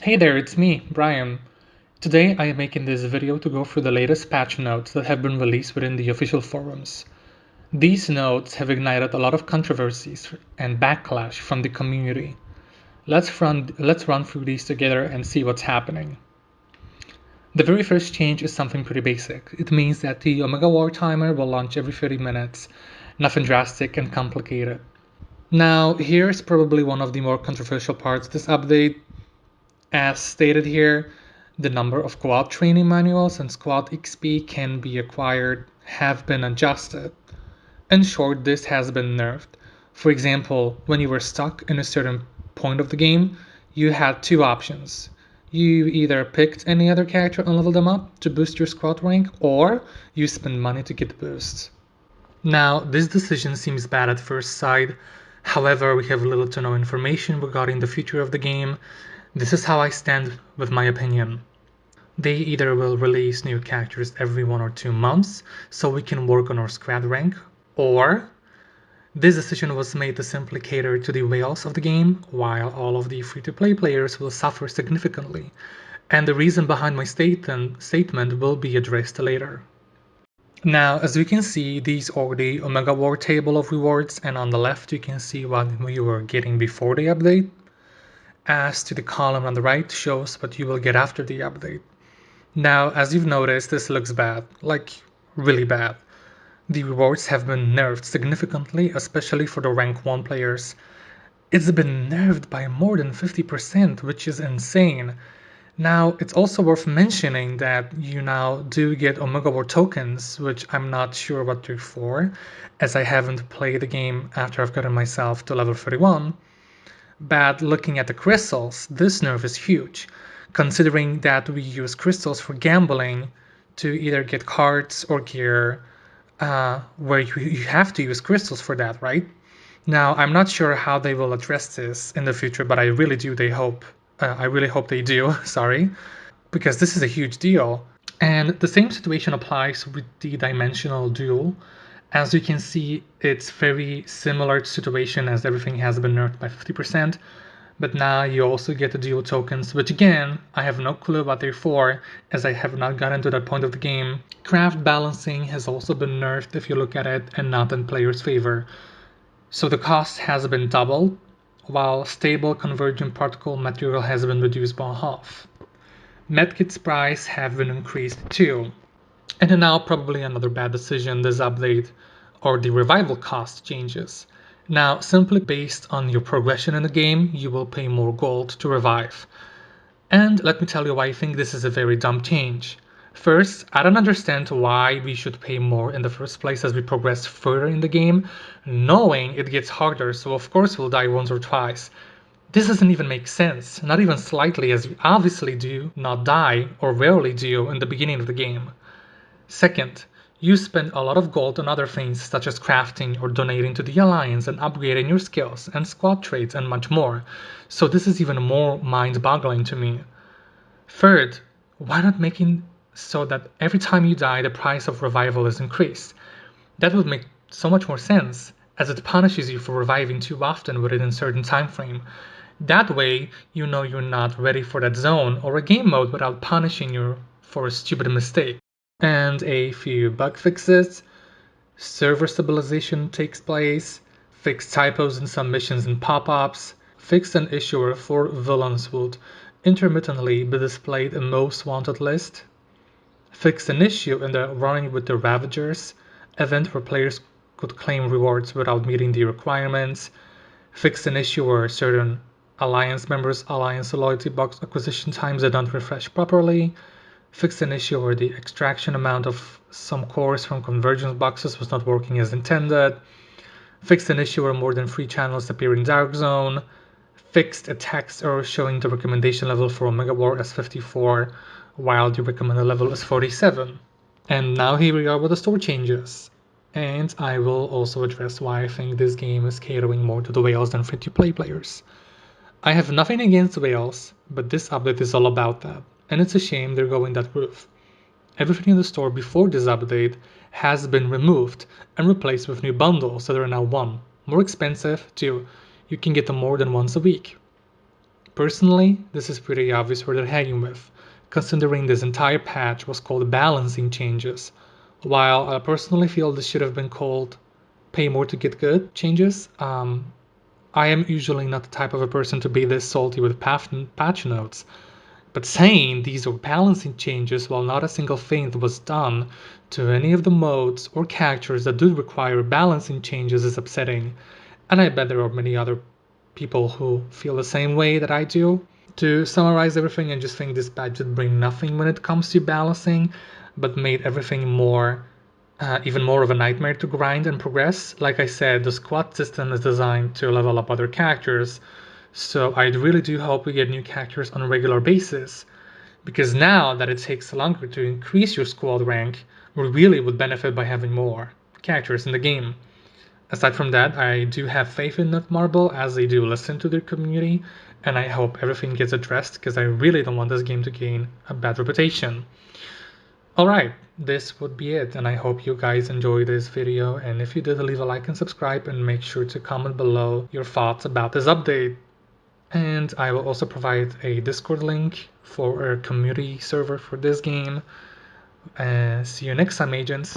Hey there, it's me, Brian. Today I am making this video to go through the latest patch notes that have been released within the official forums. These notes have ignited a lot of controversies and backlash from the community. Let's run through these together and see what's happening. The very first change is something pretty basic. It means that the Omega War timer will launch every 30 minutes. Nothing drastic and complicated. Now, here's probably one of the more controversial parts of this update. As stated here, the number of squad training manuals and squad XP can be acquired have been adjusted. In short, this has been nerfed. For example, when you were stuck in a certain point of the game, you had two options. You either picked any other character and leveled them up to boost your squad rank, or you spend money to get the boost. Now, this decision seems bad at first sight. However, we have little to no information regarding the future of the game. This is how I stand with my opinion. They either will release new characters every 1 or 2 months so we can work on our squad rank, or this decision was made to simply cater to the whales of the game, while all of the free-to-play players will suffer significantly. And the reason behind my statement will be addressed later. Now, as you can see, these are the Omega War table of rewards, and on the left you can see what you were getting before the update. As to the column on the right shows what you will get after the update. Now, as you've noticed, this looks bad, like really bad. The rewards have been nerfed significantly, especially for the rank 1 players. It's been nerfed by more than 50%, which is insane. Now, it's also worth mentioning that you now do get Omega War tokens, which I'm not sure what they're for, as I haven't played the game after I've gotten myself to level 31. But looking at the crystals, this nerf is huge, considering that we use crystals for gambling to either get cards or gear, where you have to use crystals for that, right? Now, I'm not sure how they will address this in the future, but I really hope they do, sorry, because this is a huge deal. And the same situation applies with the dimensional duel. As you can see, it's very similar situation as everything has been nerfed by 50%, but now you also get the dual tokens, which again, I have no clue what they're for, as I have not gotten to that point of the game. Craft balancing has also been nerfed if you look at it, and not in players' favor. So the cost has been doubled, while stable convergent particle material has been reduced by half. Medkit's price have been increased too. And then now probably another bad decision this update, or the revival cost changes. Now, simply based on your progression in the game, you will pay more gold to revive. And let me tell you why I think this is a very dumb change. First, I don't understand why we should pay more in the first place as we progress further in the game, knowing it gets harder, so of course we'll die once or twice. This doesn't even make sense, not even slightly, as we obviously do not die, or rarely do, in the beginning of the game. Second, you spend a lot of gold on other things such as crafting or donating to the Alliance and upgrading your skills and squad traits and much more, so this is even more mind-boggling to me. Third, why not making so that every time you die the price of revival is increased? That would make so much more sense, as it punishes you for reviving too often within a certain time frame. That way, you know you're not ready for that zone or a game mode without punishing you for a stupid mistake. And a few bug fixes, server stabilization takes place, fixed typos in some missions and pop-ups, fixed an issue where 4 villains would intermittently be displayed in most wanted list, fixed an issue in the Running with the Ravagers event where players could claim rewards without meeting the requirements, fixed an issue where certain Alliance members' Alliance loyalty box acquisition times did not refresh properly, fixed an issue where the extraction amount of some cores from convergence boxes was not working as intended, fixed an issue where more than 3 channels appear in Dark Zone, fixed a text error showing the recommendation level for Omega War as 54, while the recommended level is 47. And now here we are with the store changes. And I will also address why I think this game is catering more to the whales than free-to-play players. I have nothing against whales, but this update is all about that, and it's a shame they're going that route. Everything in the store before this update has been removed and replaced with new bundles that are now 1. More expensive, 2. You can get them more than once a week. Personally, this is pretty obvious where they're heading with, considering this entire patch was called balancing changes, while I personally feel this should have been called pay more to get good changes. I am usually not the type of a person to be this salty with patch notes, but saying these are balancing changes while not a single thing was done to any of the modes or characters that do require balancing changes is upsetting, and I bet there are many other people who feel the same way that I do. To summarize everything, I just think this patch did bring nothing when it comes to balancing, but made everything even more of a nightmare to grind and progress. Like I said, the squad system is designed to level up other characters, so I really do hope we get new characters on a regular basis, because now that it takes longer to increase your squad rank, we really would benefit by having more characters in the game. Aside from that, I do have faith in Netmarble as they do listen to their community, and I hope everything gets addressed because I really don't want this game to gain a bad reputation. Alright, this would be it, and I hope you guys enjoyed this video, and if you did, leave a like and subscribe, and make sure to comment below your thoughts about this update. And I will also provide a Discord link for a community server for this game. See you next time, agents.